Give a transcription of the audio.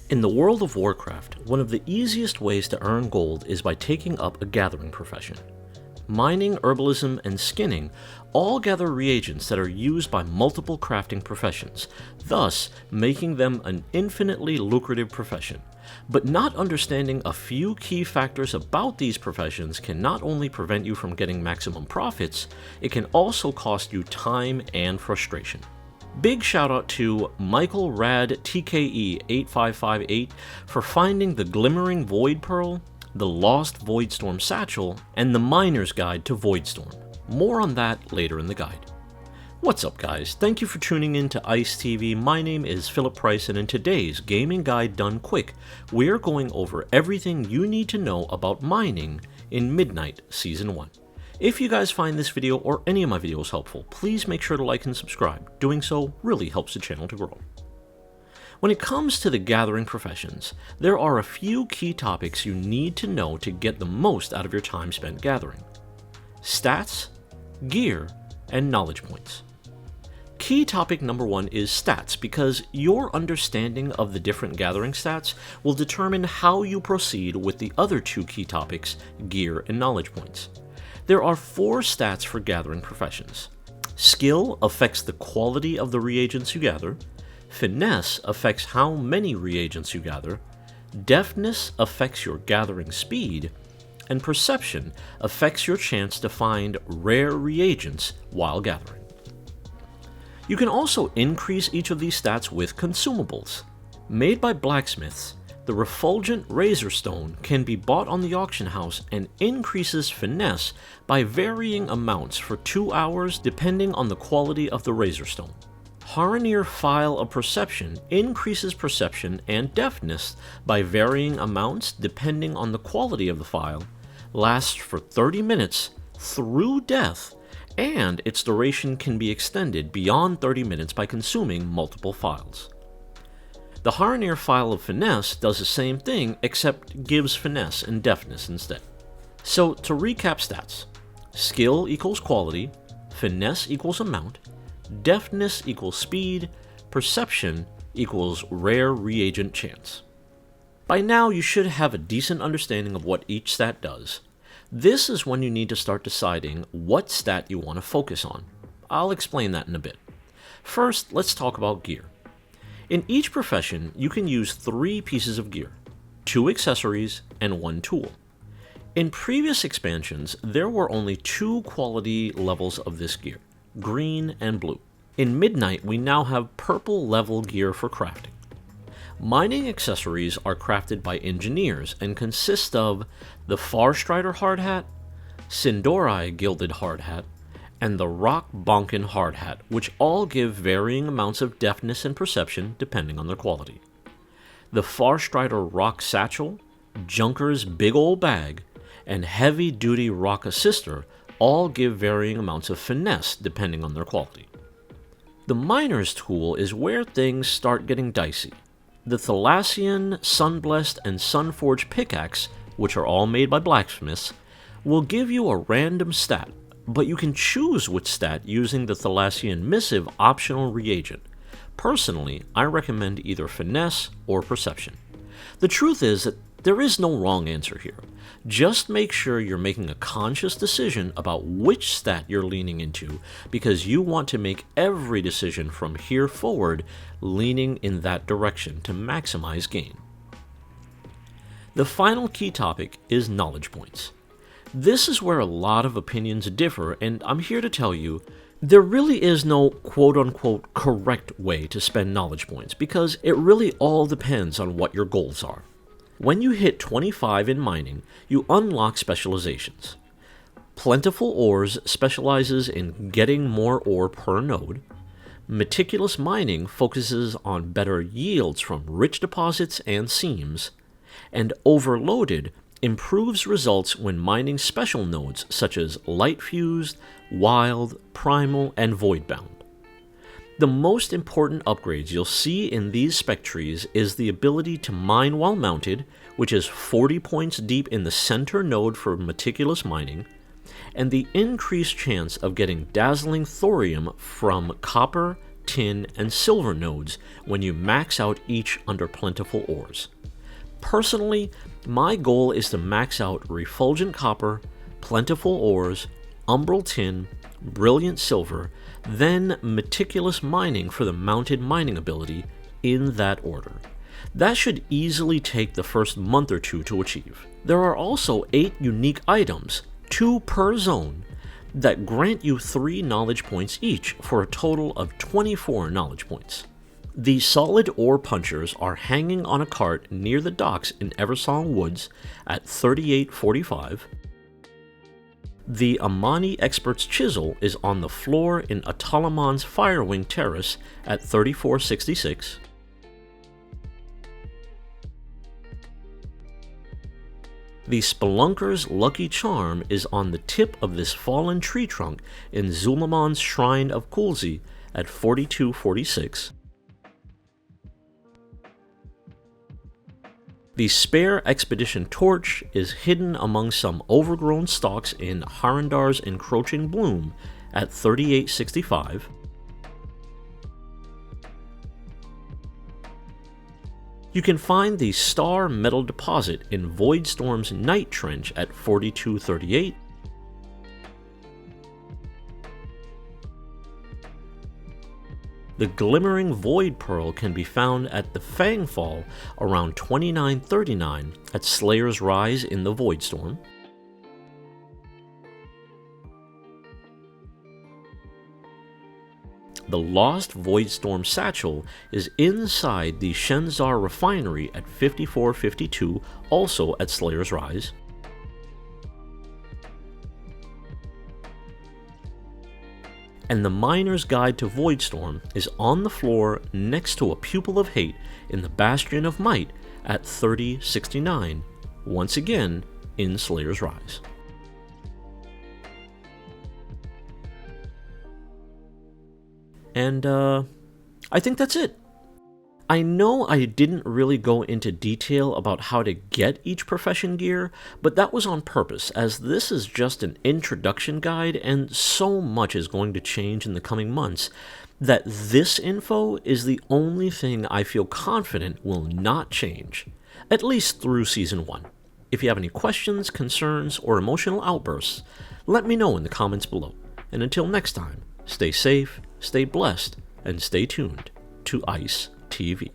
In the World of Warcraft, one of the easiest ways to earn gold is by taking up a gathering profession. Mining, herbalism, and skinning all gather reagents that are used by multiple crafting professions, thus making them an infinitely lucrative profession. But not understanding a few key factors about these professions can not only prevent you from getting maximum profits, it can also cost you time and frustration. Big shout out to Michael Rad TKE 8558 for finding the Glimmering Void Pearl, the Lost Voidstorm Satchel, and the Miner's Guide to Voidstorm. More on that later in the guide. What's up guys, thank you for tuning in to ICE TV. My name is Philip Price, and in today's Gaming Guide Done Quick, we're going over everything you need to know about mining in Midnight Season 1. If you guys find this video or any of my videos helpful, please make sure to like and subscribe. Doing so really helps the channel to grow. When it comes to the gathering professions, there are a few key topics you need to know to get the most out of your time spent gathering: stats, gear, and knowledge points. Key topic number one is stats, because your understanding of the different gathering stats will determine how you proceed with the other two key topics, gear and knowledge points. There are 4 stats for gathering professions. Skill affects the quality of the reagents you gather. Finesse affects how many reagents you gather. Deftness affects your gathering speed. And perception affects your chance to find rare reagents while gathering. You can also increase each of these stats with consumables. Made by blacksmiths, the refulgent razor stone can be bought on the auction house and increases finesse by varying amounts for 2 hours depending on the quality of the razor stone. Haranir File of Perception increases perception and deftness by varying amounts depending on the quality of the file, lasts for 30 minutes through death, and its duration can be extended beyond 30 minutes by consuming multiple files. The Haranir File of Finesse does the same thing, except gives finesse and deftness instead. So to recap stats: skill equals quality, finesse equals amount, deftness equals speed, perception equals rare reagent chance. By now you should have a decent understanding of what each stat does. This is when you need to start deciding what stat you want to focus on. I'll explain that in a bit. First, let's talk about gear. In each profession, you can use 3 pieces of gear, 2 accessories, and 1 tool. In previous expansions, there were only 2 quality levels of this gear, green and blue. In Midnight, we now have purple level gear for crafting. Mining accessories are crafted by engineers and consist of the Farstrider Hardhat, Sin'dorei Gilded Hardhat, and the Rock Bonkin Hardhat, which all give varying amounts of deftness and perception depending on their quality. The Farstrider Rock Satchel, Junker's Big Ol' Bag, and Heavy Duty Rock Assister all give varying amounts of finesse depending on their quality. The Miner's Tool is where things start getting dicey. The Thalassian, Sunblessed, and Sunforged Pickaxe, which are all made by blacksmiths, will give you a random stat, but you can choose which stat using the Thalassian Missive optional reagent. Personally, I recommend either finesse or perception. The truth is that there is no wrong answer here. Just make sure you're making a conscious decision about which stat you're leaning into, because you want to make every decision from here forward leaning in that direction to maximize gain. The final key topic is knowledge points. This is where a lot of opinions differ, and I'm here to tell you there really is no quote-unquote correct way to spend knowledge points, because it really all depends on what your goals are. When you hit 25 in mining, you unlock specializations. Plentiful Ores specializes in getting more ore per node. Meticulous Mining focuses on better yields from rich deposits and seams. And Overloaded improves results when mining special nodes such as Light Fused, Wild, Primal, and Voidbound. The most important upgrades you'll see in these spec trees is the ability to mine while mounted, which is 40 points deep in the center node for meticulous mining, and the increased chance of getting dazzling thorium from copper, tin, and silver nodes when you max out each under plentiful ores. Personally, my goal is to max out refulgent copper, plentiful ores, umbral tin, brilliant silver, then meticulous mining for the mounted mining ability, in that order. That should easily take the first month or two to achieve. There are also 8 unique items, 2 per zone, that grant you 3 knowledge points each for a total of 24 knowledge points. The solid ore punchers are hanging on a cart near the docks in Eversong Woods at 3845. The Amani Expert's Chisel is on the floor in Atalaman's Firewing Terrace at 3466. The Spelunker's Lucky Charm is on the tip of this fallen tree trunk in Zulamon's Shrine of Kulzi at 4246. The spare Expedition Torch is hidden among some overgrown stalks in Harandar's Encroaching Bloom at 3865. You can find the Star Metal Deposit in Voidstorm's Night Trench at 4238. The Glimmering Void Pearl can be found at the Fangfall around 2939 at Slayer's Rise in the Voidstorm. The Lost Voidstorm Satchel is inside the Shenzar Refinery at 5452, also at Slayer's Rise. And the Miner's Guide to Voidstorm is on the floor next to a Pupil of Hate in the Bastion of Might at 3069, once again in Slayer's Rise. And I think that's it. I know I didn't really go into detail about how to get each profession gear, but that was on purpose, as this is just an introduction guide and so much is going to change in the coming months that this info is the only thing I feel confident will not change, at least through Season 1. If you have any questions, concerns, or emotional outbursts, let me know in the comments below. And until next time, stay safe, stay blessed, and stay tuned to ICE TV.